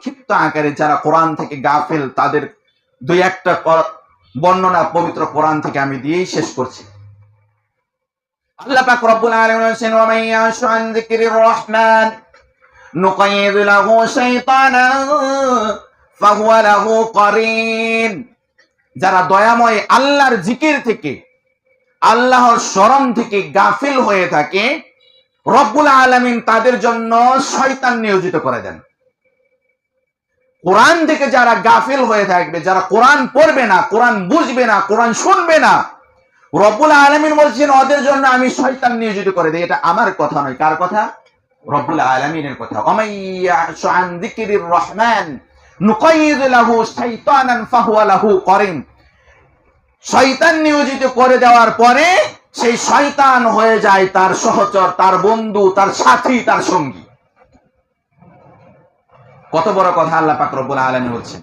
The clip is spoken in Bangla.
ক্ষিপ্ত আকারে যারা কোরআন থেকে গাফেল তাদের দুই একটা বর্ণনা পবিত্র কোরআন থেকে আমি দিয়েই শেষ করছি। আল্লাহ পাক রব্বুল আলামিন বলেছেন, ওয়া মান ইয়াশু আন যিকরির রহমান নুকাইয়িদ লাহু শাইতানান ফাহুয়া লাহু কারিন। যারা দয়াময় আল্লাহর জিকির থেকে, আল্লাহর স্মরণ থেকে গাফিল হয়ে থাকে, রব্বুল আলামিন তাদের জন্য শয়তান নিয়োজিত করে দেন। কোরআন থেকে যারা গাফিল হয়ে থাকবে, যারা কোরআন পড়বে না, কোরআন বুঝবে না, কোরআন শুনবে না, রব্বুল আলামিন বলছেন ওদের জন্য আমি শয়তান নিয়োজিত করে দেই। এটা আমার কথা নয়, কার কথা? রব্বুল আলামিনের কথা। ওয়ামাইয়াশু আন যিকরির রহমান নুকাইয়িদ লাহু শাইতানান ফাহুয়া লাহু কারিন। শয়তান নিয়োজিত করে দেওয়ার পরে সেই শয়তান হয়ে যায় তার সহচর, তার বন্ধু, তার সাথী, তার সঙ্গী। কত বড় কথা আল্লাহ পাক রব্বুল আলামিন বলছেন।